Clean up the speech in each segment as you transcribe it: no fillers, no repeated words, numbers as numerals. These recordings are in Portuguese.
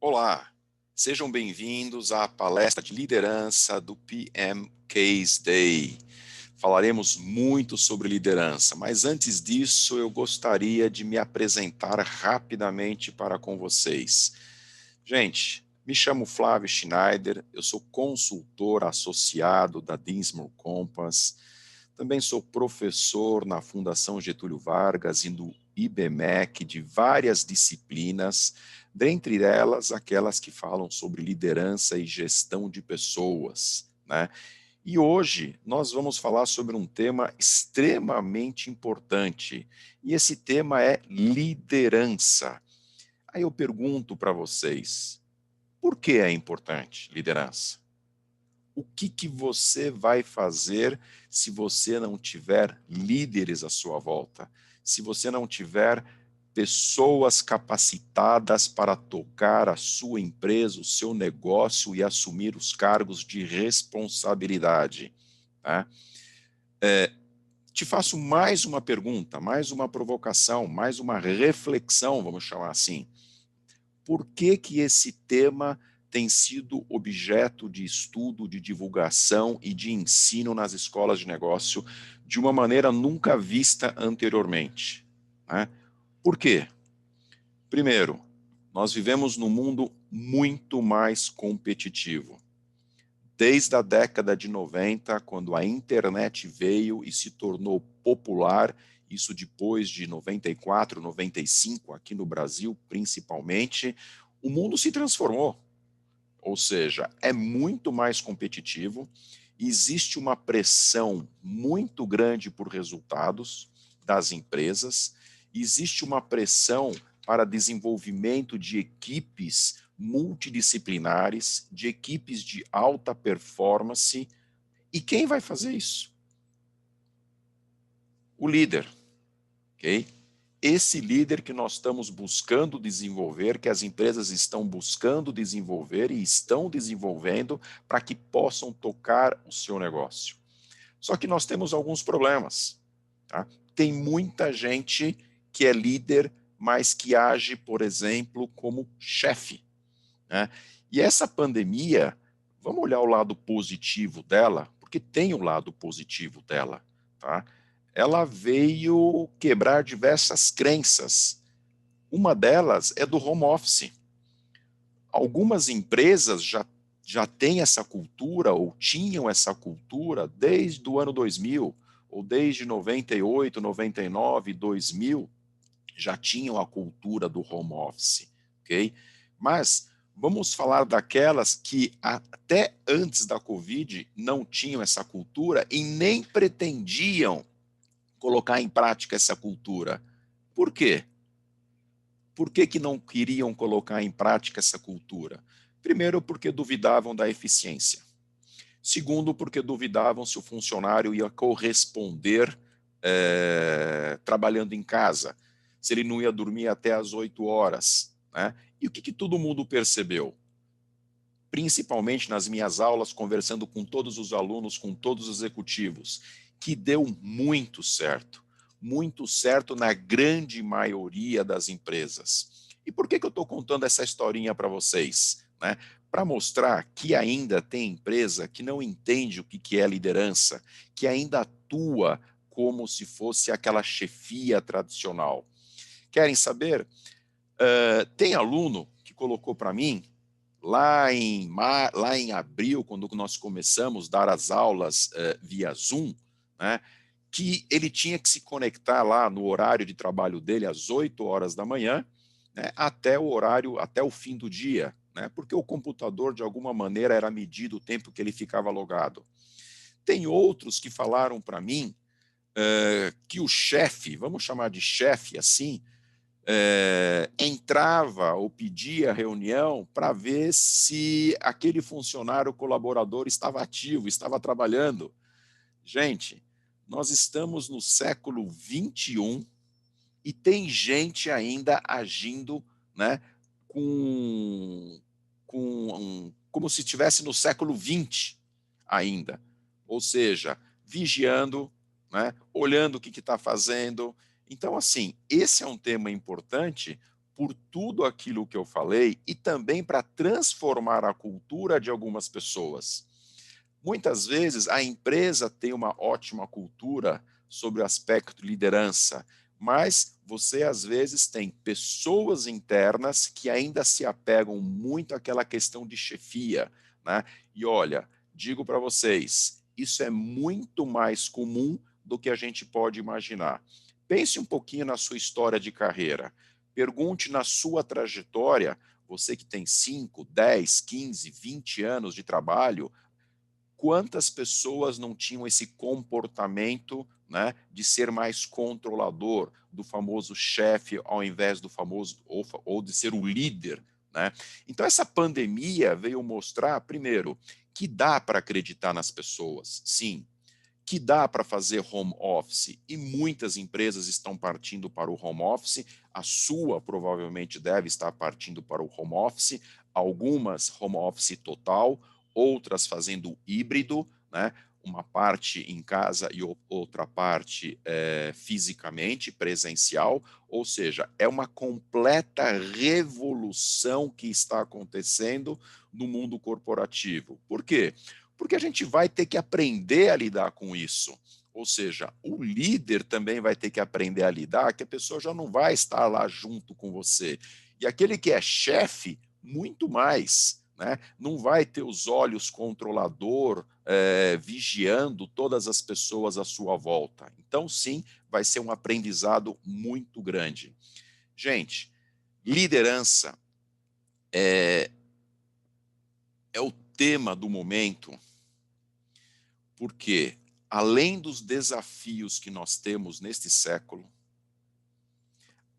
Olá, sejam bem-vindos à palestra de liderança do PM Case Day. Falaremos muito sobre liderança, mas antes disso eu gostaria de me apresentar rapidamente para com vocês. Gente, me chamo Flávio Schneider, eu sou consultor associado da Dinsmore Compass, também sou professor na Fundação Getúlio Vargas e no IBMEC de várias disciplinas, dentre elas aquelas que falam sobre liderança e gestão de pessoas, né? E hoje nós vamos falar sobre um tema extremamente importante, e esse tema é liderança. Aí eu pergunto para vocês, por que é importante liderança? O que você vai fazer se você não tiver líderes à sua volta? Se você não tiver pessoas capacitadas para tocar a sua empresa, o seu negócio e assumir os cargos de responsabilidade, tá? Te faço mais uma pergunta, mais uma provocação, mais uma reflexão, vamos chamar assim. Por que esse tema tem sido objeto de estudo, de divulgação e de ensino nas escolas de negócio de uma maneira nunca vista anteriormente, né? Por quê? Primeiro, nós vivemos num mundo muito mais competitivo. Desde a década de 90, quando a internet veio e se tornou popular, isso depois de 94, 95, aqui no Brasil principalmente, o mundo se transformou. Ou seja, é muito mais competitivo, existe uma pressão muito grande por resultados das empresas, existe uma pressão para desenvolvimento de equipes multidisciplinares, de equipes de alta performance. E quem vai fazer isso? O líder, ok? Esse líder que nós estamos buscando desenvolver, que as empresas estão buscando desenvolver e estão desenvolvendo para que possam tocar o seu negócio. Só que nós temos alguns problemas, tá? Tem muita gente que é líder, mas que age, por exemplo, como chefe, né? E essa pandemia, vamos olhar o lado positivo dela, porque tem o lado positivo dela, tá? Ela veio quebrar diversas crenças. Uma delas é do home office. Algumas empresas já têm essa cultura, ou tinham essa cultura, desde o ano 2000, ou desde 98, 99, 2000, já tinham a cultura do home office, ok? Mas vamos falar daquelas que até antes da Covid não tinham essa cultura e nem pretendiam colocar em prática essa cultura. Por quê? Por que não queriam colocar em prática essa cultura? Primeiro, porque duvidavam da eficiência. Segundo, porque duvidavam se o funcionário ia corresponder trabalhando em casa, se ele não ia dormir até às 8 horas, né? E o que todo mundo percebeu? Principalmente nas minhas aulas, conversando com todos os alunos, com todos os executivos, que deu muito certo na grande maioria das empresas. E por que eu estou contando essa historinha para vocês, né? Para mostrar que ainda tem empresa que não entende o que é liderança, que ainda atua como se fosse aquela chefia tradicional. Querem saber? Tem aluno que colocou para mim, lá em abril, quando nós começamos a dar as aulas via Zoom, né, que ele tinha que se conectar lá no horário de trabalho dele às 8 horas da manhã, né, até o fim do dia, né, porque o computador, de alguma maneira, era medido o tempo que ele ficava logado. Tem outros que falaram para mim que o chefe, vamos chamar de chefe assim, entrava ou pedia reunião para ver se aquele funcionário colaborador estava ativo, estava trabalhando. Gente, nós estamos no século XXI e tem gente ainda agindo, né, como se estivesse no século XX ainda. Ou seja, vigiando, né, olhando o que está fazendo. Então, assim, esse é um tema importante por tudo aquilo que eu falei e também para transformar a cultura de algumas pessoas. Muitas vezes a empresa tem uma ótima cultura sobre o aspecto liderança, mas você às vezes tem pessoas internas que ainda se apegam muito àquela questão de chefia, né? E olha, digo para vocês, isso é muito mais comum do que a gente pode imaginar. Pense um pouquinho na sua história de carreira. Pergunte na sua trajetória, você que tem 5, 10, 15, 20 anos de trabalho, quantas pessoas não tinham esse comportamento, né, de ser mais controlador, do famoso chefe ao invés do famoso ou de ser o líder, né? Então essa pandemia veio mostrar, primeiro, que dá para acreditar nas pessoas, sim, que dá para fazer home office e muitas empresas estão partindo para o home office, a sua provavelmente deve estar partindo para o home office, algumas home office total, outras fazendo híbrido, né? Uma parte em casa e outra parte fisicamente, presencial, ou seja, é uma completa revolução que está acontecendo no mundo corporativo. Por quê? Porque a gente vai ter que aprender a lidar com isso. Ou seja, o líder também vai ter que aprender a lidar, que a pessoa já não vai estar lá junto com você. E aquele que é chefe, muito mais. Né? Não vai ter os olhos controlador vigiando todas as pessoas à sua volta. Então, sim, vai ser um aprendizado muito grande. Gente, liderança é o tema do momento, porque, além dos desafios que nós temos neste século,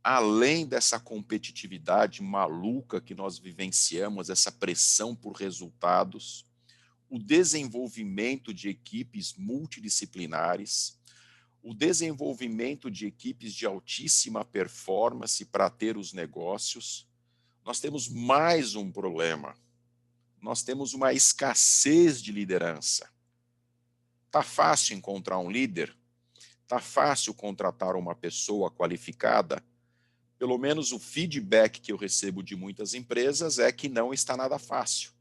além dessa competitividade maluca que nós vivenciamos, essa pressão por resultados, o desenvolvimento de equipes multidisciplinares, o desenvolvimento de equipes de altíssima performance para ter os negócios, nós temos mais um problema. Nós temos uma escassez de liderança. Tá fácil encontrar um líder? Tá fácil contratar uma pessoa qualificada? Pelo menos o feedback que eu recebo de muitas empresas é que não está nada fácil.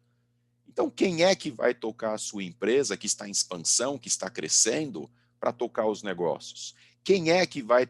Então, quem é que vai tocar a sua empresa, que está em expansão, que está crescendo, para tocar os negócios? Quem é que vai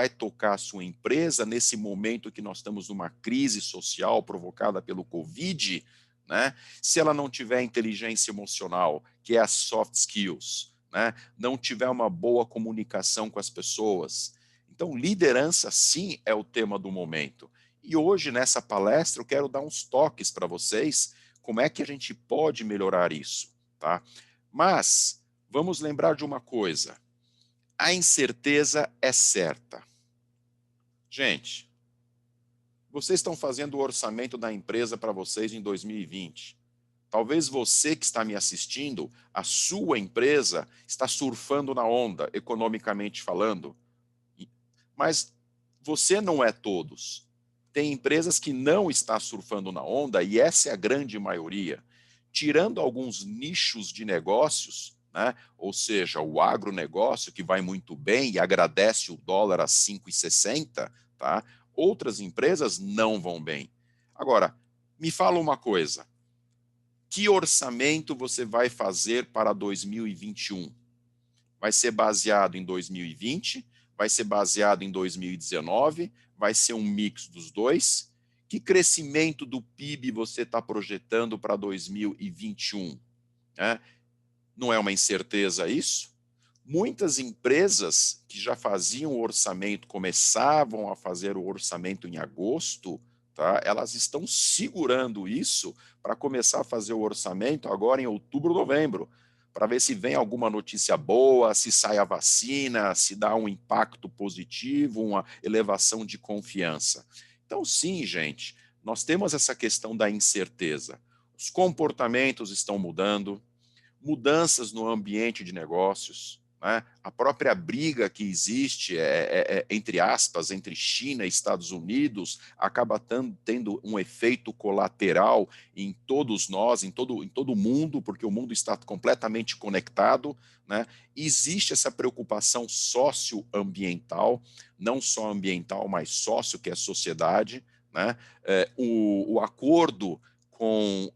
tocar a sua empresa nesse momento que nós estamos numa crise social provocada pelo Covid, né? Se ela não tiver inteligência emocional, que é as soft skills, né? Não tiver uma boa comunicação com as pessoas. Então, liderança, sim, é o tema do momento. E hoje, nessa palestra, eu quero dar uns toques para vocês como é que a gente pode melhorar isso, tá? Mas vamos lembrar de uma coisa: a incerteza é certa. Gente, vocês estão fazendo o orçamento da empresa para vocês em 2020. Talvez você que está me assistindo, a sua empresa está surfando na onda, economicamente falando. Mas você não é todos. Tem empresas que não estão surfando na onda, e essa é a grande maioria. Tirando alguns nichos de negócios, né? Ou seja, o agronegócio, que vai muito bem e agradece o dólar a 5,60, tá? Outras empresas não vão bem. Agora, me fala uma coisa. Que orçamento você vai fazer para 2021? Vai ser baseado em 2020? Vai ser baseado em 2019? Vai ser um mix dos dois? Que crescimento do PIB você está projetando para 2021? Né? Não é uma incerteza isso? Muitas empresas que já faziam o orçamento, começavam a fazer o orçamento em agosto, tá? Elas estão segurando isso para começar a fazer o orçamento agora em outubro, novembro, para ver se vem alguma notícia boa, se sai a vacina, se dá um impacto positivo, uma elevação de confiança. Então, sim, gente, nós temos essa questão da incerteza. Os comportamentos estão mudando, mudanças no ambiente de negócios, né? A própria briga que existe, entre aspas, entre China e Estados Unidos, acaba tendo um efeito colateral em todos nós, em todo o mundo, porque o mundo está completamente conectado. Né? Existe essa preocupação socioambiental, não só ambiental, mas sócio, que é a sociedade. né? O acordo com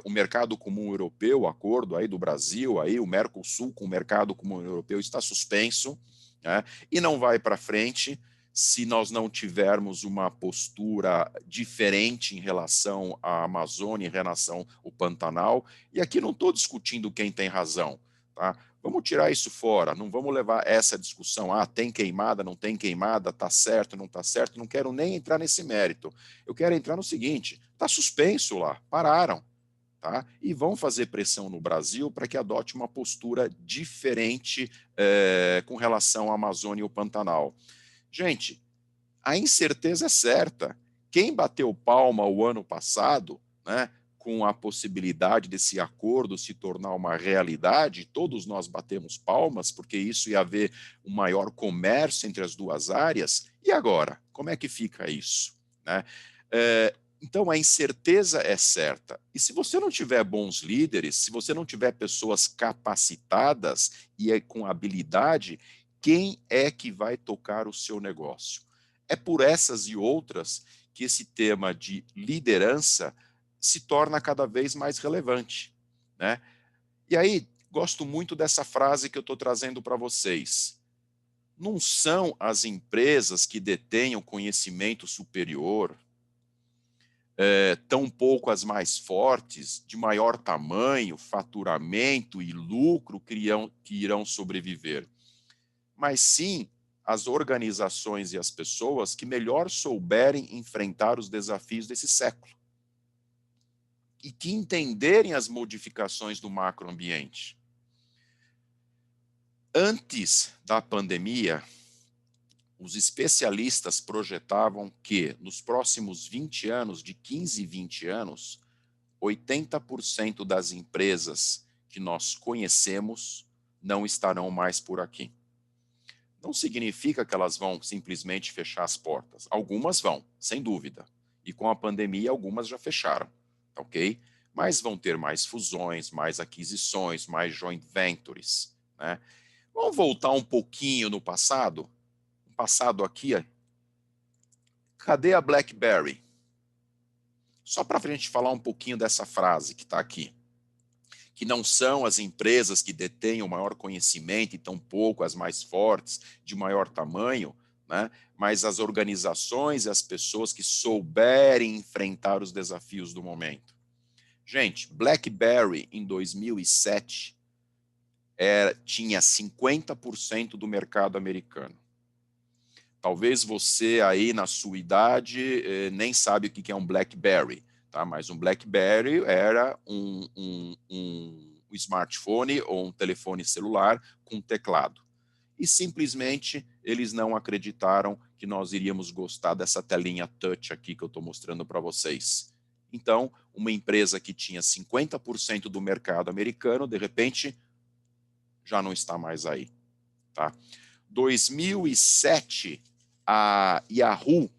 o mercado comum europeu, o acordo aí do Brasil, aí, o Mercosul com o mercado comum europeu está suspenso, né? E não vai para frente se nós não tivermos uma postura diferente em relação à Amazônia, em relação ao Pantanal. E aqui não estou discutindo quem tem razão, tá? Vamos tirar isso fora, não vamos levar essa discussão, tem queimada, não tem queimada, está certo, não está certo, não quero nem entrar nesse mérito. Eu quero entrar no seguinte, está suspenso lá, pararam, tá? E vão fazer pressão no Brasil para que adote uma postura diferente com relação à Amazônia e o Pantanal. Gente, a incerteza é certa. Quem bateu palma o ano passado, né, com a possibilidade desse acordo se tornar uma realidade, todos nós batemos palmas, porque isso ia haver um maior comércio entre as duas áreas. E agora? Como é que fica isso? Né? Então, a incerteza é certa. E se você não tiver bons líderes, se você não tiver pessoas capacitadas e com habilidade, quem é que vai tocar o seu negócio? É por essas e outras que esse tema de liderança se torna cada vez mais relevante, né? E aí, gosto muito dessa frase que eu estou trazendo para vocês. Não são as empresas que detêm o conhecimento superior, tampouco as mais fortes, de maior tamanho, faturamento e lucro que irão sobreviver, mas sim as organizações e as pessoas que melhor souberem enfrentar os desafios desse século e que entenderem as modificações do macroambiente. Antes da pandemia, os especialistas projetavam que, nos próximos 20 anos, de 15 e 20 anos, 80% das empresas que nós conhecemos não estarão mais por aqui. Não significa que elas vão simplesmente fechar as portas. Algumas vão, sem dúvida. E com a pandemia, algumas já fecharam, ok? Mas vão ter mais fusões, mais aquisições, mais joint ventures, né? Vamos voltar um pouquinho no passado? O passado aqui, cadê a BlackBerry? Só para a gente falar um pouquinho dessa frase que está aqui. Que não são as empresas que detêm o maior conhecimento e tampouco as mais fortes, de maior tamanho, né? Mas as organizações e as pessoas que souberem enfrentar os desafios do momento. Gente, BlackBerry, em 2007, tinha 50% do mercado americano. Talvez você aí, na sua idade, nem sabe o que é um BlackBerry. Tá? Mas um BlackBerry era um smartphone ou um telefone celular com teclado. E simplesmente eles não acreditaram que nós iríamos gostar dessa telinha touch aqui que eu estou mostrando para vocês. Então, uma empresa que tinha 50% do mercado americano, de repente, já não está mais aí. Tá? 2007, a Yahoo,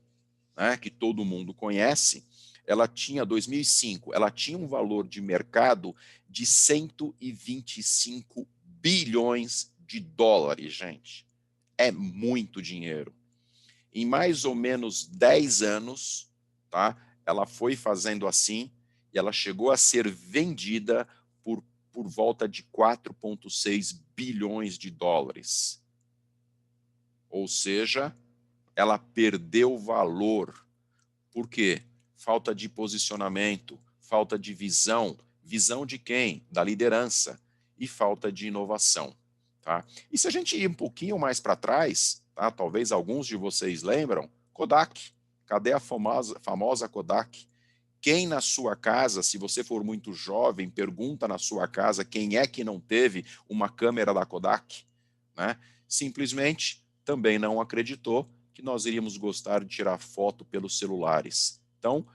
né, que todo mundo conhece, ela tinha, 2005, ela tinha um valor de mercado de 125 bilhões de dólares, gente. É muito dinheiro. Em mais ou menos 10 anos, tá, ela foi fazendo assim e ela chegou a ser vendida por volta de 4,6 bilhões de dólares. Ou seja, ela perdeu valor. Por quê? Falta de posicionamento, falta de visão. Visão de quem? Da liderança. E falta de inovação. Tá? E se a gente ir um pouquinho mais para trás, tá? Talvez alguns de vocês lembram, Kodak. Cadê a famosa Kodak? Quem na sua casa, se você for muito jovem, pergunta na sua casa quem é que não teve uma câmera da Kodak, né? Simplesmente também não acreditou que nós iríamos gostar de tirar foto pelos celulares. Então,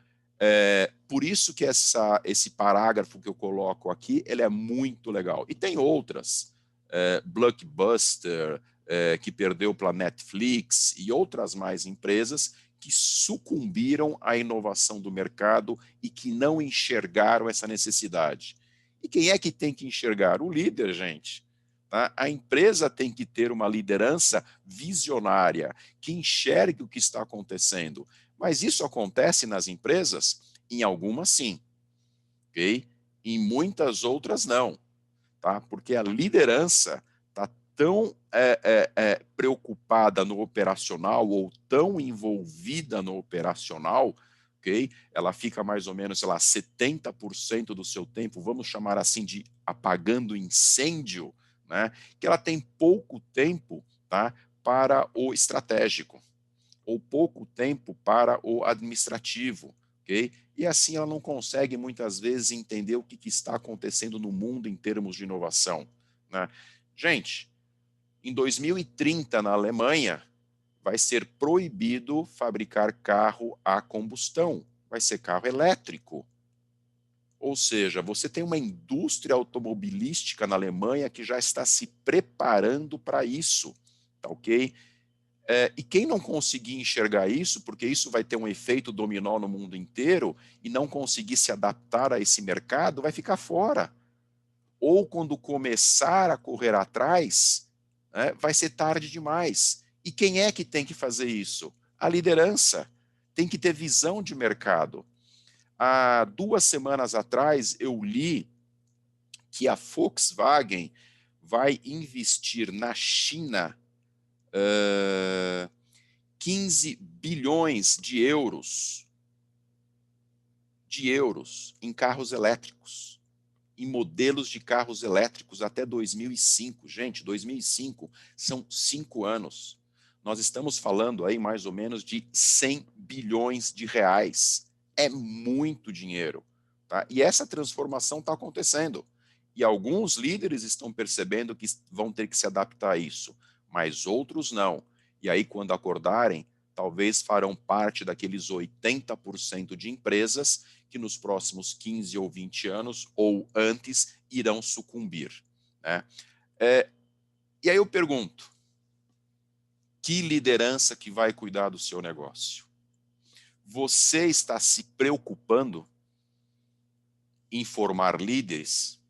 por isso que esse parágrafo que eu coloco aqui, ele é muito legal. E tem outras, Blockbuster, que perdeu para a Netflix e outras mais empresas que sucumbiram à inovação do mercado e que não enxergaram essa necessidade. E quem é que tem que enxergar? O líder, gente. Tá? A empresa tem que ter uma liderança visionária, que enxergue o que está acontecendo. Mas isso acontece nas empresas? Em algumas, sim. Ok? Em muitas outras, não. Tá? Porque a liderança está tão preocupada no operacional ou tão envolvida no operacional, ok? Ela fica mais ou menos, sei lá, 70% do seu tempo, vamos chamar assim de apagando incêndio, né? Que ela tem pouco tempo, tá? Para o estratégico, ou pouco tempo para o administrativo, ok? E assim ela não consegue muitas vezes entender o que está acontecendo no mundo em termos de inovação, né? Gente, em 2030 na Alemanha vai ser proibido fabricar carro a combustão, vai ser carro elétrico. Ou seja, você tem uma indústria automobilística na Alemanha que já está se preparando para isso, tá ok? E quem não conseguir enxergar isso, porque isso vai ter um efeito dominó no mundo inteiro, e não conseguir se adaptar a esse mercado, vai ficar fora. Ou quando começar a correr atrás, né, vai ser tarde demais. E quem é que tem que fazer isso? A liderança. Tem que ter visão de mercado. Há 2 semanas atrás, eu li que a Volkswagen vai investir na China 15 bilhões de euros em carros elétricos, em modelos de carros elétricos até 2005. Gente, 2005 são 5 anos. Nós estamos falando aí mais ou menos de 100 bilhões de reais. É muito dinheiro. Tá? E essa transformação está acontecendo. E alguns líderes estão percebendo que vão ter que se adaptar a isso, mas outros não. E aí, quando acordarem, talvez farão parte daqueles 80% de empresas que nos próximos 15 ou 20 anos, ou antes, irão sucumbir, né? E aí eu pergunto, que liderança que vai cuidar do seu negócio? Você está se preocupando em formar líderes?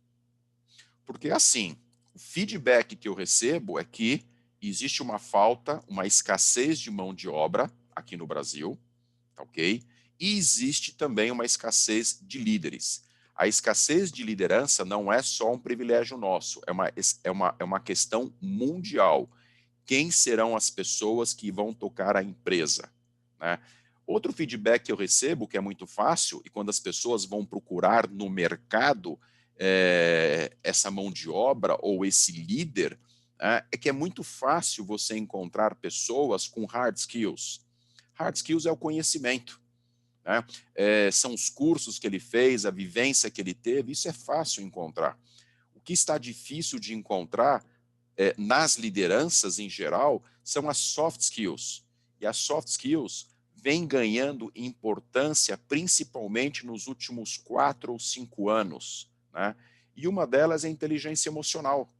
Porque assim, o feedback que eu recebo é que existe uma falta, uma escassez de mão de obra aqui no Brasil, ok? E existe também uma escassez de líderes. A escassez de liderança não é só um privilégio nosso, é uma questão mundial. Quem serão as pessoas que vão tocar a empresa, né? Outro feedback que eu recebo, que é muito fácil, e quando as pessoas vão procurar no mercado essa mão de obra ou esse líder, é que é muito fácil você encontrar pessoas com hard skills. Hard skills é o conhecimento, né? São os cursos que ele fez, a vivência que ele teve, isso é fácil encontrar. O que está difícil de encontrar nas lideranças em geral são as soft skills. E as soft skills vêm ganhando importância principalmente nos últimos 4 ou 5 anos, né? E uma delas é a inteligência emocional.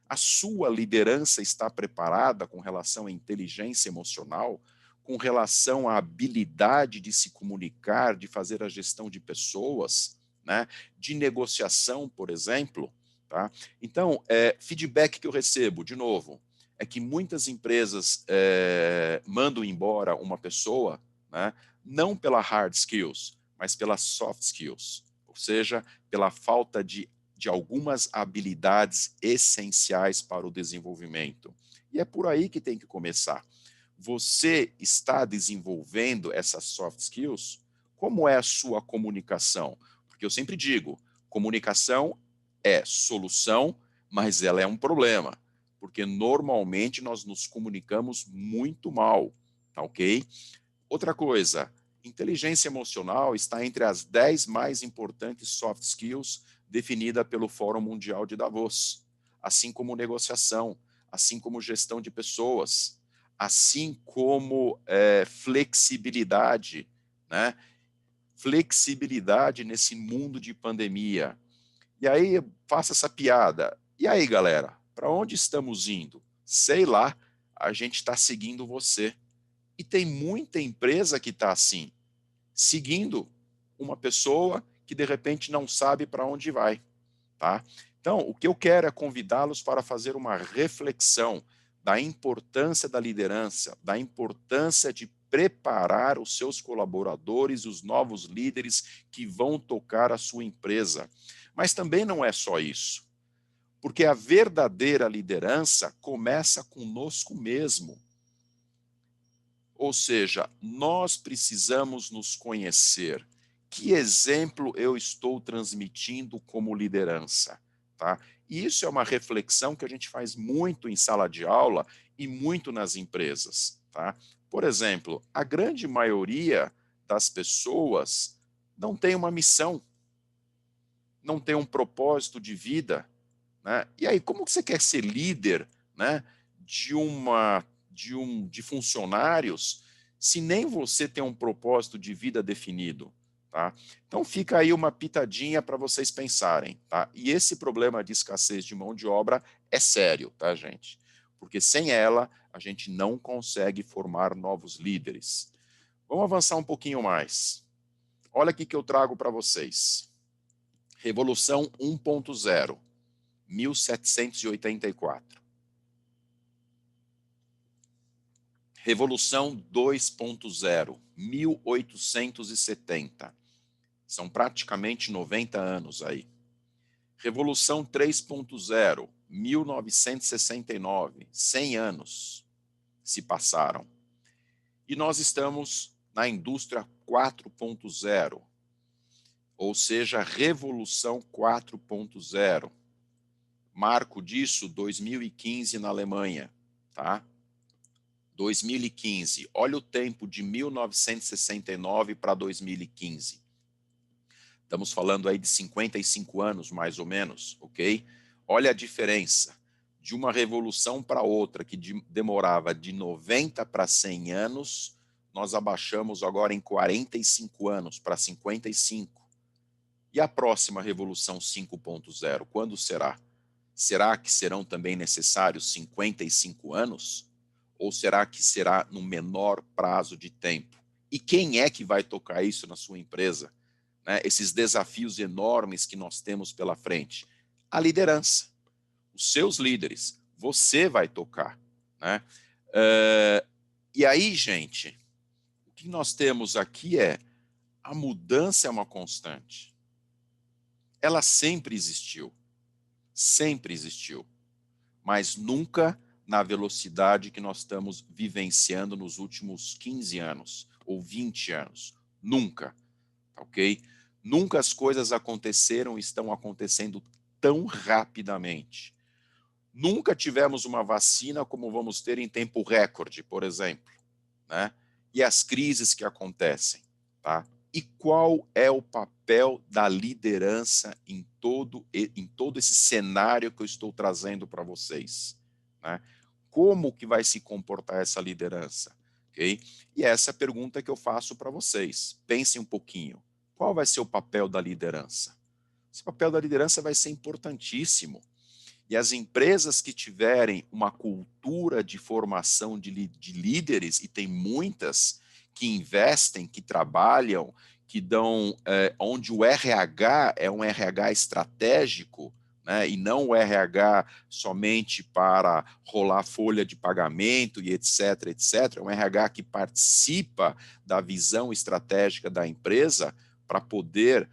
A sua liderança está preparada com relação à inteligência emocional, com relação à habilidade de se comunicar, de fazer a gestão de pessoas, né? De negociação, por exemplo. Tá? Então, feedback que eu recebo, de novo, é que muitas empresas mandam embora uma pessoa, né? Não pela hard skills, mas pelas soft skills, ou seja, pela falta de algumas habilidades essenciais para o desenvolvimento. E é por aí que tem que começar. Você está desenvolvendo essas soft skills? Como é a sua comunicação? Porque eu sempre digo, comunicação é solução, mas ela é um problema, porque normalmente nós nos comunicamos muito mal, tá ok? Outra coisa, inteligência emocional está entre as 10 mais importantes soft skills definida pelo Fórum Mundial de Davos, assim como negociação, assim como gestão de pessoas, assim como flexibilidade, né? Flexibilidade nesse mundo de pandemia. E aí, faça essa piada. E aí, galera, para onde estamos indo? Sei lá, a gente está seguindo você. E tem muita empresa que está assim, seguindo uma pessoa que de repente não sabe para onde vai, tá? Então, o que eu quero é convidá-los para fazer uma reflexão da importância da liderança, da importância de preparar os seus colaboradores, os novos líderes que vão tocar a sua empresa. Mas também não é só isso, porque a verdadeira liderança começa conosco mesmo. Ou seja, nós precisamos nos conhecer. Que exemplo eu estou transmitindo como liderança? Tá? E isso é uma reflexão que a gente faz muito em sala de aula e muito nas empresas. Tá? Por exemplo, a grande maioria das pessoas não tem uma missão, não tem um propósito de vida. Né? E aí, como que você quer ser líder, né, de funcionários se nem você tem um propósito de vida definido? Tá? Então fica aí uma pitadinha para vocês pensarem. Tá? E esse problema de escassez de mão de obra é sério, tá, gente? Porque sem ela, a gente não consegue formar novos líderes. Vamos avançar um pouquinho mais. Olha aqui que eu trago para vocês. Revolução 1.0. 1784. Revolução 2.0, 1870. São praticamente 90 anos aí. Revolução 3.0, 1969. 100 anos se passaram. E nós estamos na indústria 4.0, ou seja, Revolução 4.0. Marco disso, 2015 na Alemanha, tá? 2015, olha o tempo de 1969 para 2015. Estamos falando aí de 55 anos, mais ou menos, ok? Olha a diferença de uma revolução para outra, que demorava de 90 para 100 anos, nós abaixamos agora em 45 anos para 55. E a próxima revolução 5.0, quando será? Será que serão também necessários 55 anos? Ou será que será no menor prazo de tempo? E quem é que vai tocar isso na sua empresa? Né? Esses desafios enormes que nós temos pela frente. A liderança, os seus líderes, você vai tocar. Né? E aí, gente, o que nós temos aqui é a mudança é uma constante. Ela sempre existiu. Sempre existiu. Mas nunca na velocidade que nós estamos vivenciando nos últimos 15 anos ou 20 anos. Nunca, ok? Nunca as coisas aconteceram e estão acontecendo tão rapidamente. Nunca tivemos uma vacina como vamos ter em tempo recorde, por exemplo. Né? E as crises que acontecem. Tá? E qual é o papel da liderança em todo esse cenário que eu estou trazendo para vocês? Né? Como que vai se comportar essa liderança? Okay? E essa é a pergunta que eu faço para vocês. Pensem um pouquinho. Qual vai ser o papel da liderança? Esse papel da liderança vai ser importantíssimo. E as empresas que tiverem uma cultura de formação de líderes, e tem muitas que investem, que trabalham, que dão, onde o RH é um RH estratégico, né, e não o RH somente para rolar folha de pagamento e etc, etc. É um RH que participa da visão estratégica da empresa para poder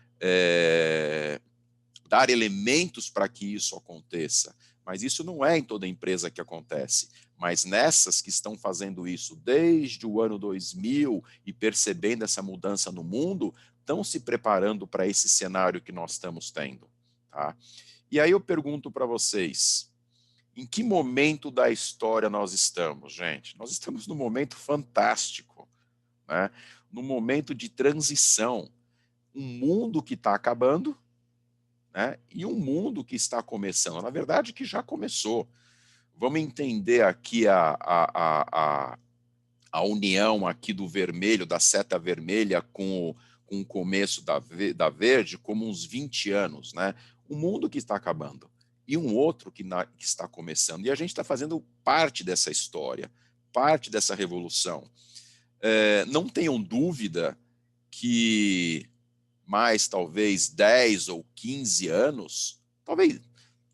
dar elementos para que isso aconteça. Mas isso não é em toda empresa que acontece. Mas nessas que estão fazendo isso desde o ano 2000 e percebendo essa mudança no mundo, estão se preparando para esse cenário que nós estamos tendo. Tá? E aí eu pergunto para vocês, em que momento da história nós estamos, gente? Nós estamos num momento fantástico, né? Num momento de transição. Um mundo que está acabando, né? E um mundo que está começando, na verdade, que já começou. Vamos entender aqui a união aqui do vermelho, da seta vermelha com o começo da verde, como uns 20 anos. Né? Um mundo que está acabando e um outro que está começando. E a gente está fazendo parte dessa história, parte dessa revolução. Não tenham dúvida que mais talvez 10 ou 15 anos, talvez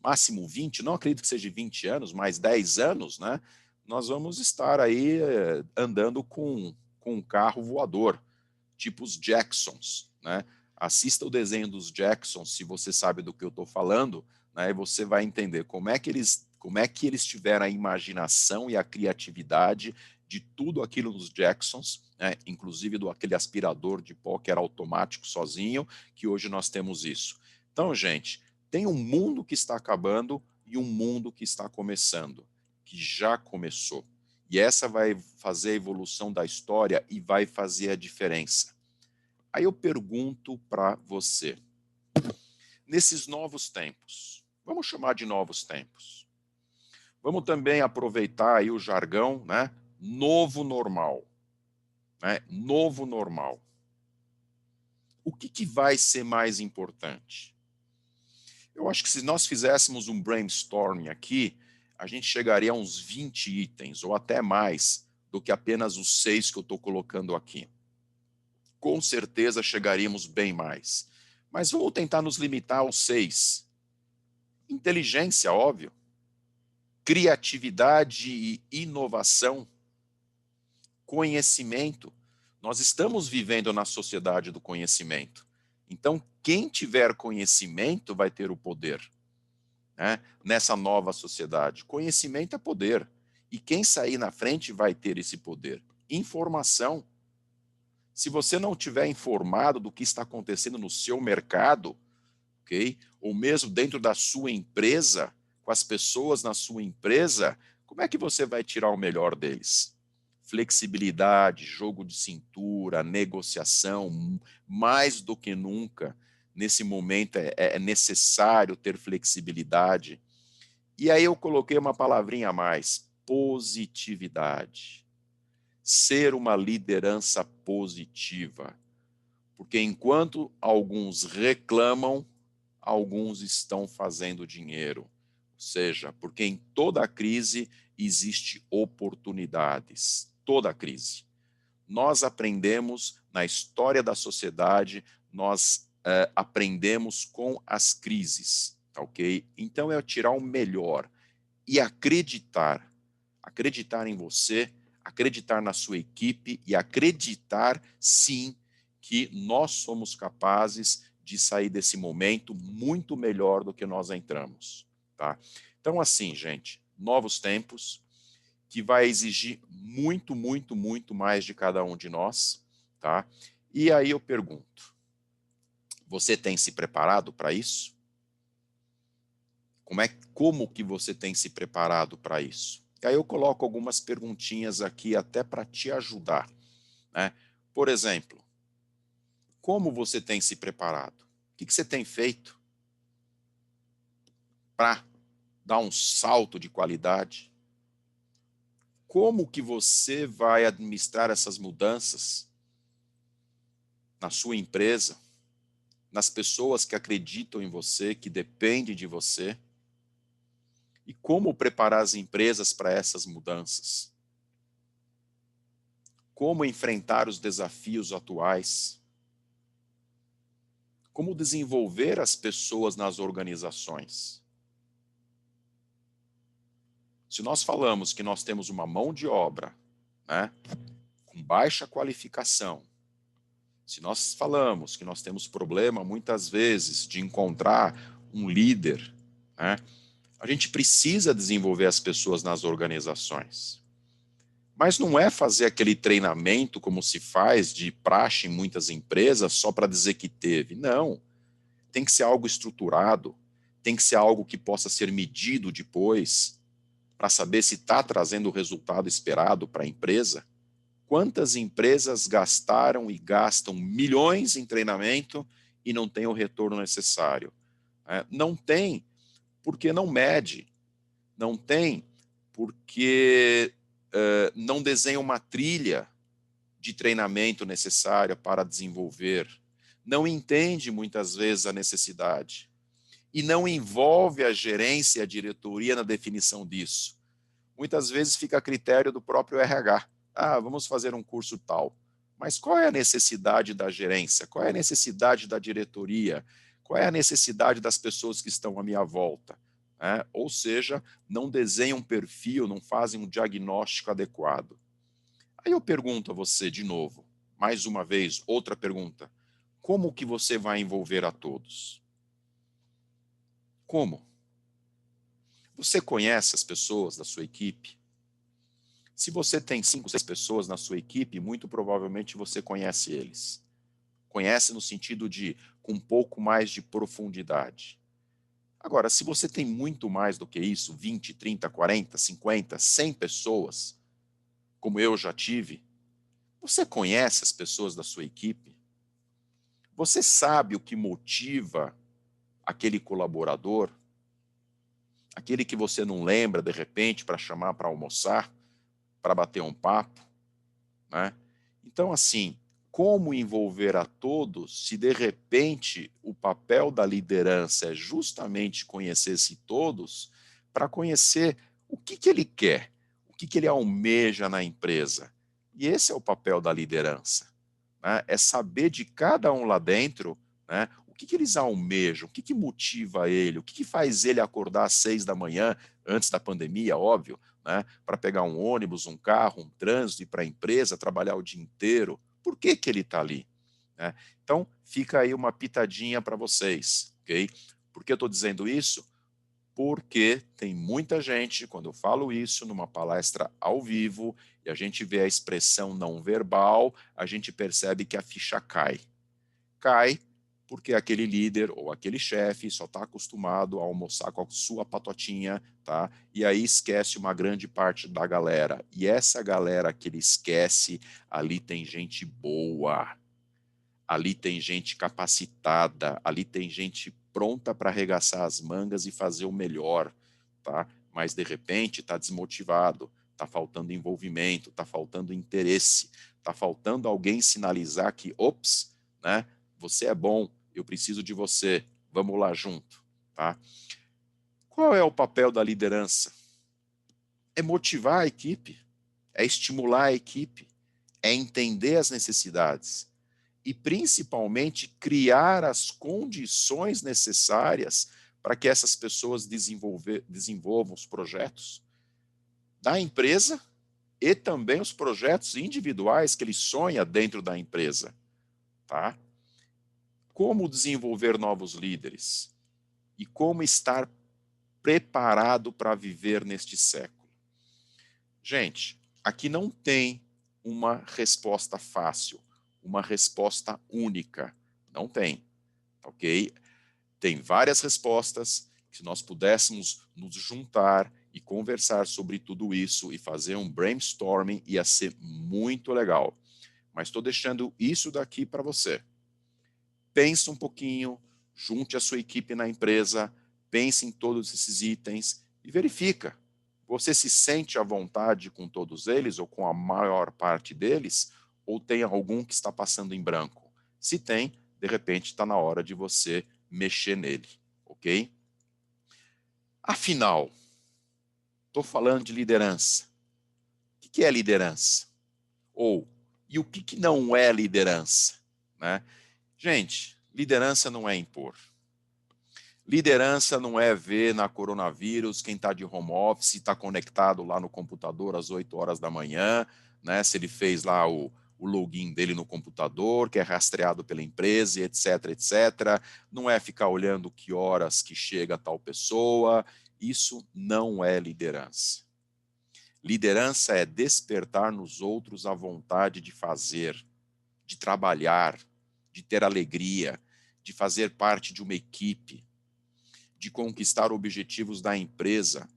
máximo 20, não acredito que seja 20 anos, mais 10 anos, né? Nós vamos estar aí andando com com um carro voador, tipo os Jacksons, né? Assista o desenho dos Jacksons, se você sabe do que eu estou falando, né? E você vai entender como é que eles tiveram a imaginação e a criatividade de tudo aquilo dos Jacksons, né? Inclusive aquele aspirador de pó que era automático sozinho, que hoje nós temos isso. Então, gente, tem um mundo que está acabando e um mundo que está começando, que já começou. E essa vai fazer a evolução da história e vai fazer a diferença. Aí eu pergunto para você, nesses novos tempos, vamos chamar de novos tempos, vamos também aproveitar aí o jargão, né? Novo normal, né? Novo normal. O que vai ser mais importante? Eu acho que se nós fizéssemos um brainstorming aqui, a gente chegaria a uns 20 itens, ou até mais, do que apenas os 6 que eu estou colocando aqui. Com certeza chegaríamos bem mais. Mas vamos tentar nos limitar aos 6. Inteligência, óbvio. Criatividade e inovação. Conhecimento. Nós estamos vivendo na sociedade do conhecimento. Então, quem tiver conhecimento vai ter o poder, né? Nessa nova sociedade. Conhecimento é poder. E quem sair na frente vai ter esse poder. Informação. Se você não tiver informado do que está acontecendo no seu mercado, ok? Ou mesmo dentro da sua empresa, com as pessoas na sua empresa, como é que você vai tirar o melhor deles? Flexibilidade, jogo de cintura, negociação, mais do que nunca, nesse momento é necessário ter flexibilidade. E aí eu coloquei uma palavrinha a mais, positividade. Ser uma liderança positiva. Porque enquanto alguns reclamam, alguns estão fazendo dinheiro. Ou seja, porque em toda crise existe oportunidades. Toda crise. Nós aprendemos na história da sociedade, nós aprendemos com as crises, ok? Então é tirar o melhor e acreditar em você, acreditar na sua equipe e acreditar, sim, que nós somos capazes de sair desse momento muito melhor do que nós entramos, tá? Então, assim, gente, novos tempos, que vai exigir muito, muito, muito mais de cada um de nós, tá? E aí eu pergunto, você tem se preparado para isso? Como que você tem se preparado para isso? E aí eu coloco algumas perguntinhas aqui até para te ajudar, né? Por exemplo, como você tem se preparado? O que você tem feito para dar um salto de qualidade? Como que você vai administrar essas mudanças na sua empresa, nas pessoas que acreditam em você, que dependem de você? E como preparar as empresas para essas mudanças? Como enfrentar os desafios atuais? Como desenvolver as pessoas nas organizações? Se nós falamos que nós temos uma mão de obra, né, com baixa qualificação, se nós falamos que nós temos problema, muitas vezes, de encontrar um líder, né, a gente precisa desenvolver as pessoas nas organizações. Mas não é fazer aquele treinamento como se faz de praxe em muitas empresas só para dizer que teve. Não. Tem que ser algo estruturado, tem que ser algo que possa ser medido depois, para saber se está trazendo o resultado esperado para a empresa. Quantas empresas gastaram e gastam milhões em treinamento e não tem o retorno necessário? Não tem porque não mede, não tem porque não desenha uma trilha de treinamento necessária para desenvolver, não entende muitas vezes a necessidade e não envolve a gerência e a diretoria na definição disso. Muitas vezes fica a critério do próprio RH. Vamos fazer um curso tal. Mas qual é a necessidade da gerência? Qual é a necessidade da diretoria? Qual é a necessidade das pessoas que estão à minha volta? Ou seja, não desenham um perfil, não fazem um diagnóstico adequado. Aí eu pergunto a você de novo, mais uma vez, outra pergunta. Como que você vai envolver a todos? Como? Você conhece as pessoas da sua equipe? Se você tem 5, 6 pessoas na sua equipe, muito provavelmente você conhece eles. Conhece no sentido de com um pouco mais de profundidade. Agora, se você tem muito mais do que isso, 20, 30, 40, 50, 100 pessoas, como eu já tive, você conhece as pessoas da sua equipe? Você sabe o que motiva aquele colaborador? Aquele que você não lembra, de repente, para chamar para almoçar, para bater um papo, né? Então, assim, como envolver a todos se, de repente, o papel da liderança é justamente conhecer-se todos para conhecer o que ele quer, o que ele almeja na empresa. E esse é o papel da liderança, né? É saber de cada um lá dentro, né, o que eles almejam, o que motiva ele, o que faz ele acordar às 6 da manhã, antes da pandemia, óbvio, né, para pegar um ônibus, um carro, um trânsito, ir para a empresa, trabalhar o dia inteiro. Por que ele está ali? Né? Então, fica aí uma pitadinha para vocês, ok? Por que eu estou dizendo isso? Porque tem muita gente, quando eu falo isso numa palestra ao vivo, e a gente vê a expressão não verbal, a gente percebe que a ficha cai. Cai porque aquele líder ou aquele chefe só está acostumado a almoçar com a sua patotinha, tá? E aí esquece uma grande parte da galera. E essa galera que ele esquece, ali tem gente boa, ali tem gente capacitada, ali tem gente pronta para arregaçar as mangas e fazer o melhor, tá? Mas de repente está desmotivado, está faltando envolvimento, está faltando interesse, está faltando alguém sinalizar que, ops, né? Você é bom, eu preciso de você, vamos lá junto, tá? Qual é o papel da liderança? É motivar a equipe, é estimular a equipe, é entender as necessidades e, principalmente, criar as condições necessárias para que essas pessoas desenvolvam os projetos da empresa e também os projetos individuais que ele sonha dentro da empresa, tá? Como desenvolver novos líderes e como estar preparado para viver neste século. Gente, aqui não tem uma resposta fácil, uma resposta única. Não tem, ok? Tem várias respostas. Se nós pudéssemos nos juntar e conversar sobre tudo isso e fazer um brainstorming, ia ser muito legal. Mas estou deixando isso daqui para você. Pense um pouquinho, junte a sua equipe na empresa, pense em todos esses itens e verifica. Você se sente à vontade com todos eles ou com a maior parte deles? Ou tem algum que está passando em branco? Se tem, de repente está na hora de você mexer nele, ok? Afinal, estou falando de liderança. O que é liderança? Ou, e o que não é liderança? Né? Gente, liderança não é impor. Liderança não é ver na coronavírus quem está de home office, está conectado lá no computador às 8 horas da manhã, né? Se ele fez lá o login dele no computador, que é rastreado pela empresa, etc, etc. Não é ficar olhando que horas que chega tal pessoa. Isso não é liderança. Liderança é despertar nos outros a vontade de fazer, de trabalhar, de ter alegria, de fazer parte de uma equipe, de conquistar objetivos da empresa,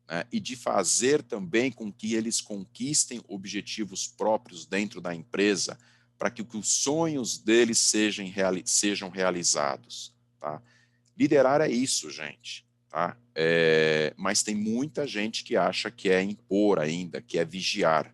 né, e de fazer também com que eles conquistem objetivos próprios dentro da empresa, para que os sonhos deles sejam realizados. Tá? Liderar é isso, gente. Tá? Mas tem muita gente que acha que é impor ainda, que é vigiar.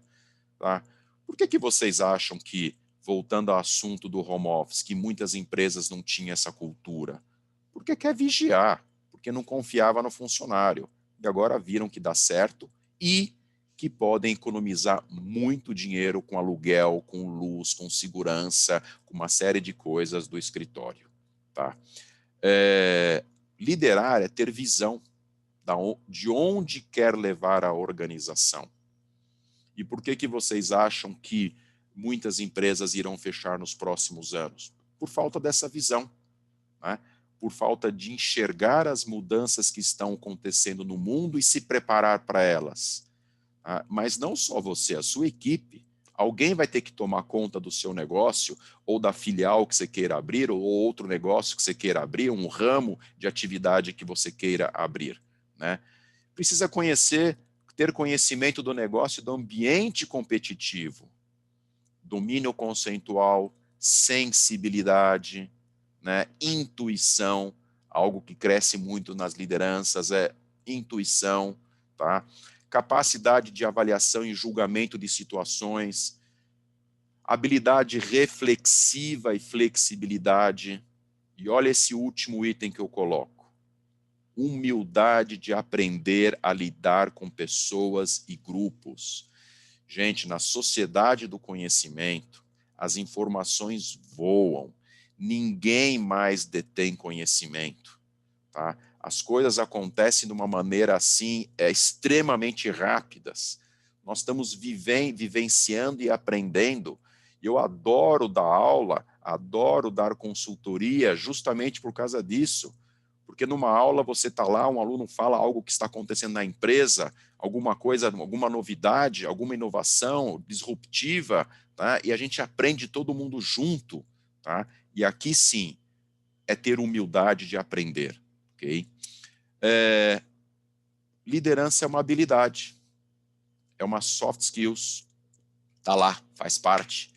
Tá? Por que vocês acham que, voltando ao assunto do home office, que muitas empresas não tinham essa cultura? Porque quer vigiar, porque não confiava no funcionário. E agora viram que dá certo e que podem economizar muito dinheiro com aluguel, com luz, com segurança, com uma série de coisas do escritório. Tá? Liderar é ter visão de onde quer levar a organização. E por que vocês acham que muitas empresas irão fechar nos próximos anos? Por falta dessa visão, né? Por falta de enxergar as mudanças que estão acontecendo no mundo e se preparar para elas. Mas não só você, a sua equipe. Alguém vai ter que tomar conta do seu negócio, ou da filial que você queira abrir, ou outro negócio que você queira abrir, um ramo de atividade que você queira abrir, né? Precisa ter conhecimento do negócio, do ambiente competitivo, domínio conceitual, sensibilidade, né? Intuição, algo que cresce muito nas lideranças é intuição, tá? Capacidade de avaliação e julgamento de situações, habilidade reflexiva e flexibilidade. E olha esse último item que eu coloco: humildade de aprender a lidar com pessoas e grupos. Gente, na sociedade do conhecimento, as informações voam. Ninguém mais detém conhecimento, tá? As coisas acontecem de uma maneira assim, extremamente rápidas. Nós estamos vivenciando e aprendendo. Eu adoro dar aula, adoro dar consultoria justamente por causa disso. Porque numa aula você está lá, um aluno fala algo que está acontecendo na empresa, alguma coisa, alguma novidade, alguma inovação disruptiva, tá? E a gente aprende todo mundo junto, tá? E aqui sim, é ter humildade de aprender, ok? Liderança é uma habilidade, é uma soft skills, tá lá, faz parte.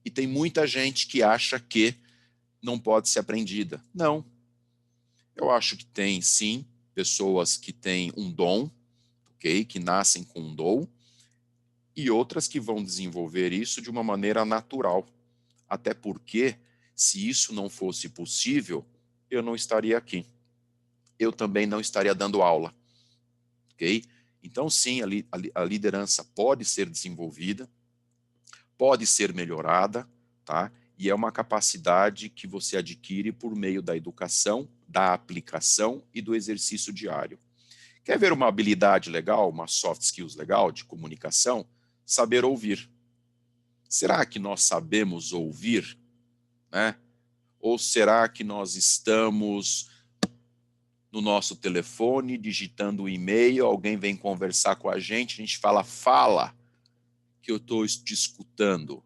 E tem muita gente que acha que não pode ser aprendida. Não. Eu acho que tem, sim, pessoas que têm um dom, ok? Que nascem com um dom, e outras que vão desenvolver isso de uma maneira natural. Até porque, se isso não fosse possível, eu não estaria aqui. Eu também não estaria dando aula, ok? Então, sim, a liderança pode ser desenvolvida, pode ser melhorada, tá? E é uma capacidade que você adquire por meio da educação, da aplicação e do exercício diário. Quer ver uma habilidade legal, uma soft skills legal de comunicação? Saber ouvir. Será que nós sabemos ouvir, né? Ou será que nós estamos no nosso telefone, digitando um e-mail, alguém vem conversar com a gente fala, que eu estou te escutando.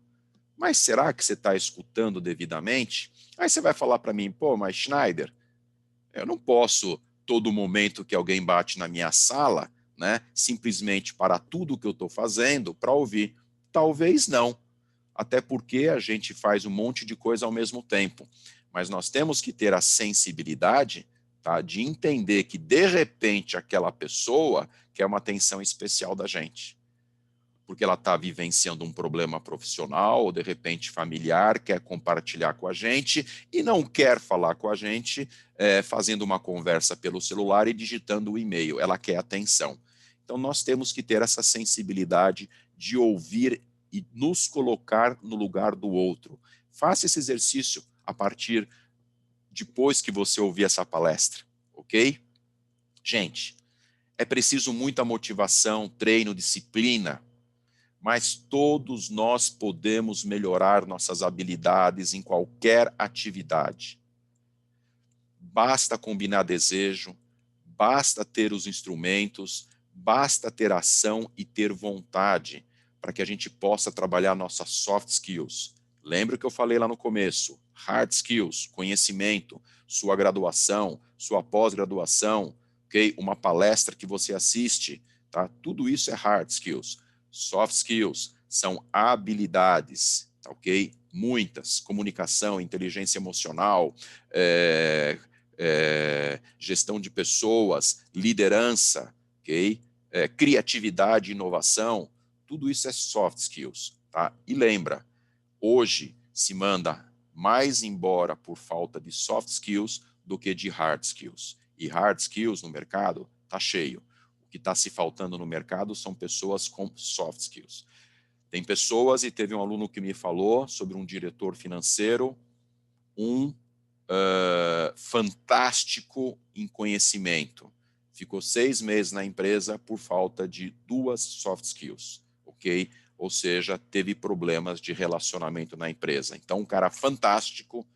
Mas será que você está escutando devidamente? Aí você vai falar para mim, pô, mas Schneider, eu não posso, todo momento que alguém bate na minha sala, né, simplesmente parar tudo o que eu estou fazendo para ouvir. Talvez não, até porque a gente faz um monte de coisa ao mesmo tempo. Mas nós temos que ter a sensibilidade, tá, de entender que, de repente, aquela pessoa quer uma atenção especial da gente. Porque ela está vivenciando um problema profissional, ou de repente familiar, quer compartilhar com a gente e não quer falar com a gente fazendo uma conversa pelo celular e digitando o e-mail. Ela quer atenção. Então nós temos que ter essa sensibilidade de ouvir e nos colocar no lugar do outro. Faça esse exercício a partir depois que você ouvir essa palestra, ok? Gente, é preciso muita motivação, treino, disciplina, mas todos nós podemos melhorar nossas habilidades em qualquer atividade. Basta combinar desejo, basta ter os instrumentos, basta ter ação e ter vontade para que a gente possa trabalhar nossas soft skills. Lembra que eu falei lá no começo? Hard skills, conhecimento, sua graduação, sua pós-graduação, okay? Uma palestra que você assiste, tá? Tudo isso é hard skills. Soft skills são habilidades, tá, ok? Muitas, comunicação, inteligência emocional, gestão de pessoas, liderança, ok? Criatividade, inovação, tudo isso é soft skills, tá? E lembra, hoje se manda mais embora por falta de soft skills do que de hard skills. E hard skills no mercado está cheio. O que está se faltando no mercado são pessoas com soft skills. Tem pessoas, e teve um aluno que me falou sobre um diretor financeiro, fantástico em conhecimento. Ficou 6 meses na empresa por falta de 2 soft skills, ok? ou seja, teve problemas de relacionamento na empresa. Então, um cara fantástico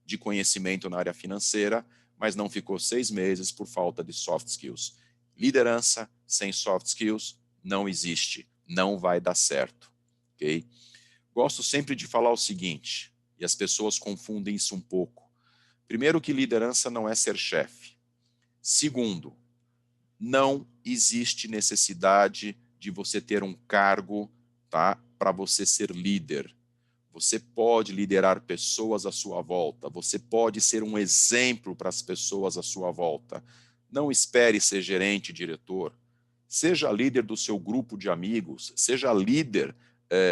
de conhecimento na área financeira, mas não ficou 6 meses por falta de soft skills. Liderança sem soft skills não existe, não vai dar certo. Ok? Gosto sempre de falar o seguinte, e as pessoas confundem isso um pouco. Primeiro, que liderança não é ser chefe. Segundo, não existe necessidade de você ter um cargo, tá, para você ser líder. Você pode liderar pessoas à sua volta, você pode ser um exemplo para as pessoas à sua volta. Não espere ser gerente, diretor. Seja líder do seu grupo de amigos, seja líder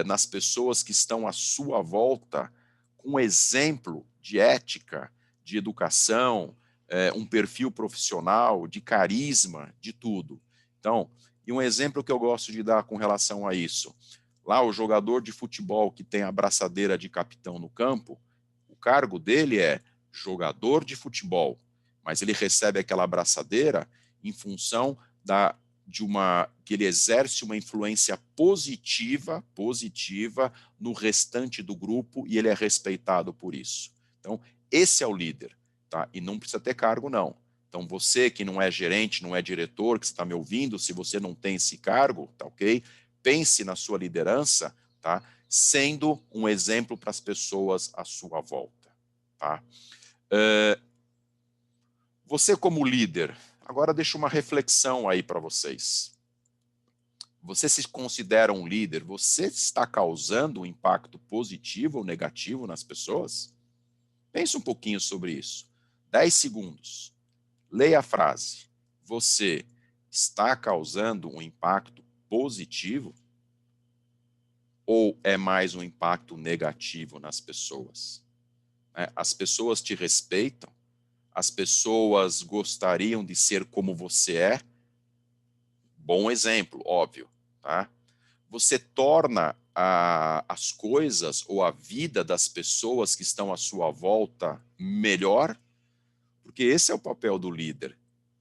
nas pessoas que estão à sua volta, com exemplo de ética, de educação, um perfil profissional, de carisma, de tudo. Então, e um exemplo que eu gosto de dar com relação a isso, lá o jogador de futebol que tem a braçadeira de capitão no campo, o cargo dele é jogador de futebol, mas ele recebe aquela braçadeira em função que ele exerce uma influência positiva no restante do grupo e ele é respeitado por isso. Então, esse é o líder, tá? E não precisa ter cargo, não. Então, você que não é gerente, não é diretor, que está me ouvindo, se você não tem esse cargo, tá ok? Pense na sua liderança, tá? Sendo um exemplo para as pessoas à sua volta, tá? Você como líder, agora deixo uma reflexão aí para vocês. Você se considera um líder? Você está causando um impacto positivo ou negativo nas pessoas? Pense um pouquinho sobre isso. 10 segundos. Leia a frase. Você está causando um impacto positivo ou é mais um impacto negativo nas pessoas? As pessoas te respeitam? As pessoas gostariam de ser como você é? Bom exemplo, óbvio, tá? Você torna as coisas ou a vida das pessoas que estão à sua volta melhor? Porque esse é o papel do líder.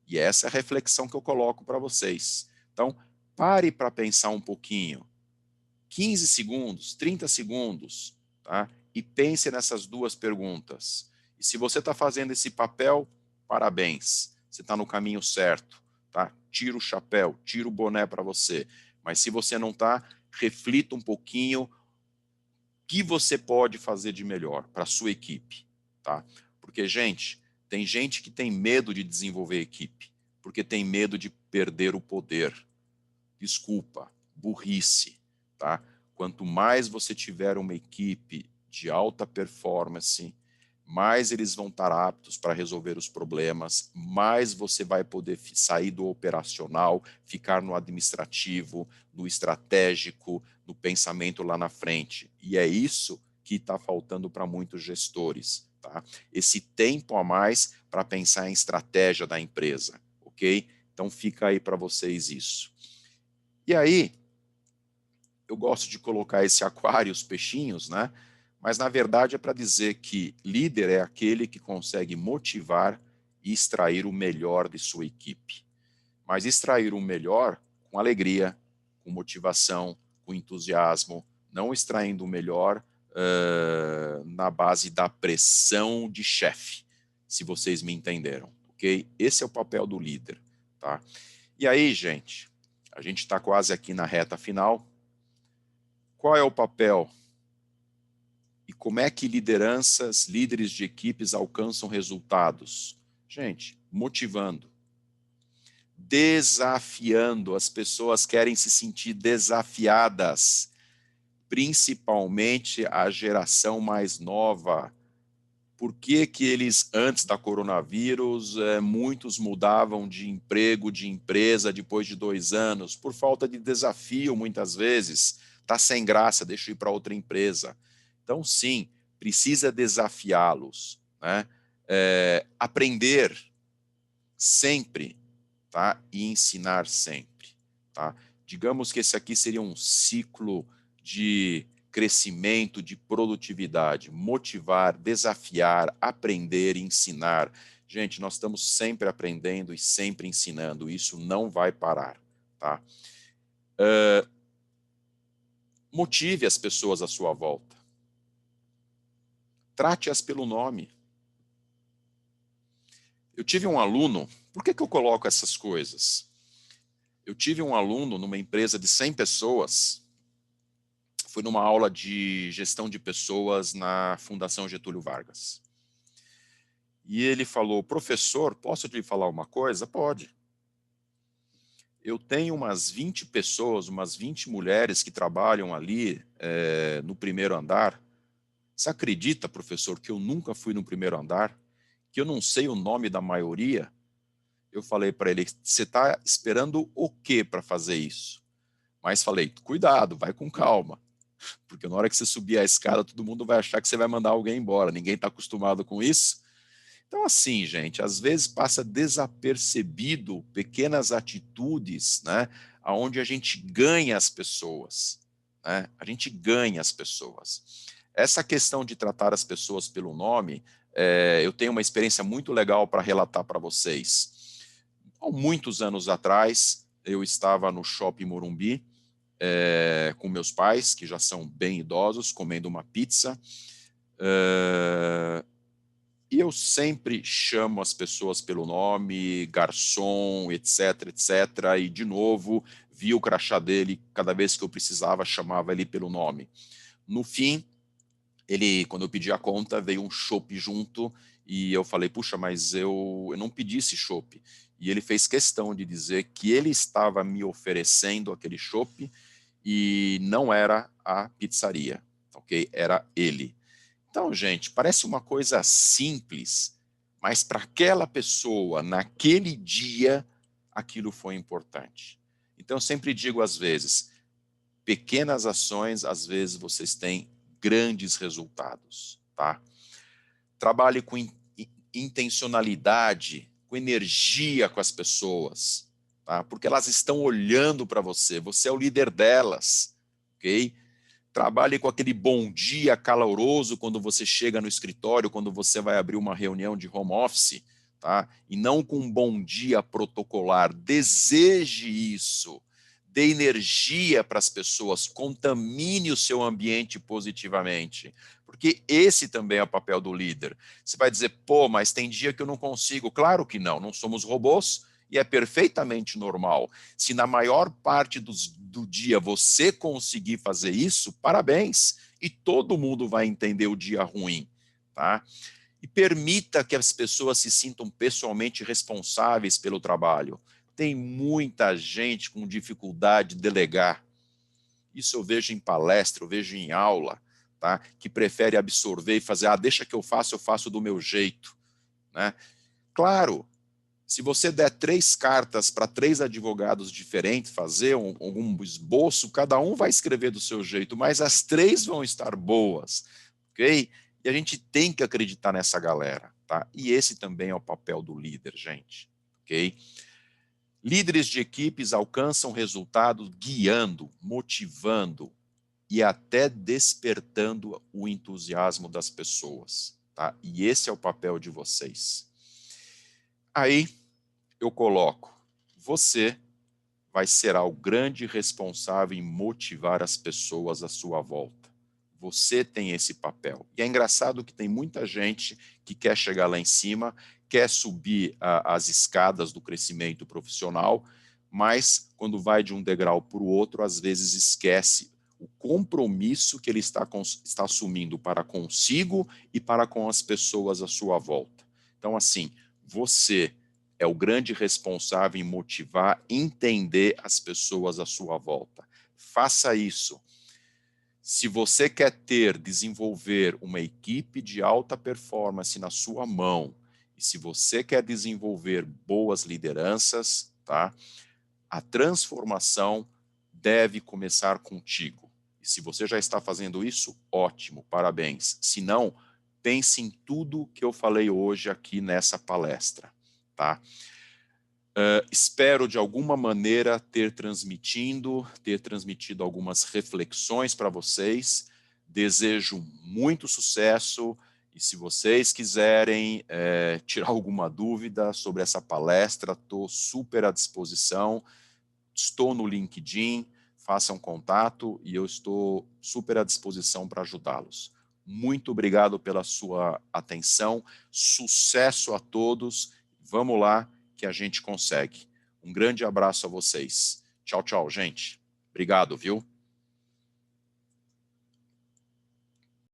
E essa é a reflexão que eu coloco para vocês. Então, pare para pensar um pouquinho. 15 segundos, 30 segundos, tá? E pense nessas duas perguntas. E se você está fazendo esse papel, parabéns. Você está no caminho certo, tá? Tira o chapéu, tira o boné para você. Mas se você não está, reflita um pouquinho o que você pode fazer de melhor para a sua equipe, tá? Porque, gente, tem gente que tem medo de desenvolver equipe, porque tem medo de perder o poder. Desculpa, burrice, tá? Quanto mais você tiver uma equipe de alta performance, mais eles vão estar aptos para resolver os problemas, mais você vai poder sair do operacional, ficar no administrativo, no estratégico, no pensamento lá na frente. E é isso que está faltando para muitos gestores, tá? Esse tempo a mais para pensar em estratégia da empresa, ok? Então fica aí para vocês isso. E aí, eu gosto de colocar esse aquário, os peixinhos, né? Mas, na verdade, é para dizer que líder é aquele que consegue motivar e extrair o melhor de sua equipe. Mas extrair o melhor com alegria, com motivação, com entusiasmo, não extraindo o melhor na base da pressão de chefe, se vocês me entenderam, ok? Esse é o papel do líder, tá? E aí, gente, a gente está quase aqui na reta final. Qual é o papel e como é que lideranças, líderes de equipes alcançam resultados? Gente, motivando, desafiando. As pessoas querem se sentir desafiadas, principalmente a geração mais nova. Por que que eles, antes da coronavírus, muitos mudavam de emprego, de empresa, depois de 2 anos? Por falta de desafio, muitas vezes. Está sem graça, deixa eu ir para outra empresa. Então, sim, precisa desafiá-los, né? Aprender sempre, tá? E ensinar sempre, tá? Digamos que esse aqui seria um ciclo de crescimento, de produtividade, motivar, desafiar, aprender, ensinar. Gente, nós estamos sempre aprendendo e sempre ensinando, isso não vai parar, tá? Motive as pessoas à sua volta. Trate-as pelo nome. Eu tive um aluno, por que eu coloco essas coisas? Eu tive um aluno numa empresa de 100 pessoas, foi numa aula de gestão de pessoas na Fundação Getúlio Vargas. E ele falou, professor, posso te falar uma coisa? Pode. Eu tenho umas 20 pessoas, umas 20 mulheres que trabalham ali no primeiro andar. Você acredita, professor, que eu nunca fui no primeiro andar? Que eu não sei o nome da maioria? Eu falei para ele, você está esperando o quê para fazer isso? Mas falei, cuidado, vai com calma. Porque na hora que você subir a escada, todo mundo vai achar que você vai mandar alguém embora. Ninguém está acostumado com isso. Então, assim, gente, às vezes passa desapercebido pequenas atitudes, né, onde a gente ganha as pessoas. Né? A gente ganha as pessoas. Essa questão de tratar as pessoas pelo nome, eu tenho uma experiência muito legal para relatar para vocês. Há muitos anos atrás, eu estava no Shopping Morumbi, com meus pais, que já são bem idosos, comendo uma pizza. E eu sempre chamo as pessoas pelo nome, garçom, etc, etc. E, de novo, vi o crachá dele, cada vez que eu precisava, chamava ele pelo nome. No fim, quando eu pedi a conta, veio um chopp junto, e eu falei, puxa, mas eu não pedi esse chopp. E ele fez questão de dizer que ele estava me oferecendo aquele chopp, e não era a pizzaria, ok? Era ele. Então, gente, parece uma coisa simples, mas para aquela pessoa, naquele dia, aquilo foi importante. Então, eu sempre digo às vezes, pequenas ações, às vezes vocês têm grandes resultados, tá? Trabalhe com intencionalidade, com energia com as pessoas, tá? Porque elas estão olhando para você, você é o líder delas, ok? Trabalhe com aquele bom dia caloroso quando você chega no escritório, quando você vai abrir uma reunião de home office, tá? E não com um bom dia protocolar. Deseje isso. Dê energia para as pessoas, contamine o seu ambiente positivamente. Porque esse também é o papel do líder. Você vai dizer, pô, mas tem dia que eu não consigo. Claro que não, não somos robôs e é perfeitamente normal. Se na maior parte do dia você conseguir fazer isso, parabéns. E todo mundo vai entender o dia ruim, tá? E permita que as pessoas se sintam pessoalmente responsáveis pelo trabalho. Tem muita gente com dificuldade de delegar. Isso eu vejo em palestra, eu vejo em aula, tá? Que prefere absorver e fazer, deixa que eu faço do meu jeito, né? Claro, se você der 3 cartas para 3 advogados diferentes, fazer algum esboço, cada um vai escrever do seu jeito, mas as 3 vão estar boas, ok? E a gente tem que acreditar nessa galera, tá? E esse também é o papel do líder, gente, ok? Líderes de equipes alcançam resultados guiando, motivando e até despertando o entusiasmo das pessoas, tá? E esse é o papel de vocês. Aí, eu coloco, você vai ser o grande responsável em motivar as pessoas à sua volta. Você tem esse papel. E é engraçado que tem muita gente que quer chegar lá em cima, quer subir as escadas do crescimento profissional, mas quando vai de um degrau para o outro, às vezes esquece o compromisso que ele está assumindo para consigo e para com as pessoas à sua volta. Então, assim, você é o grande responsável em motivar, entender as pessoas à sua volta. Faça isso. Se você quer desenvolver uma equipe de alta performance na sua mão, e se você quer desenvolver boas lideranças, tá? A transformação deve começar contigo. E se você já está fazendo isso, ótimo, parabéns. Se não, pense em tudo que eu falei hoje aqui nessa palestra, tá? Espero, de alguma maneira, ter transmitido algumas reflexões para vocês. Desejo muito sucesso e, se vocês quiserem tirar alguma dúvida sobre essa palestra, estou super à disposição. Estou no LinkedIn, façam contato e eu estou super à disposição para ajudá-los. Muito obrigado pela sua atenção, sucesso a todos, vamos lá que a gente consegue. Um grande abraço a vocês. Tchau, tchau, gente. Obrigado, viu?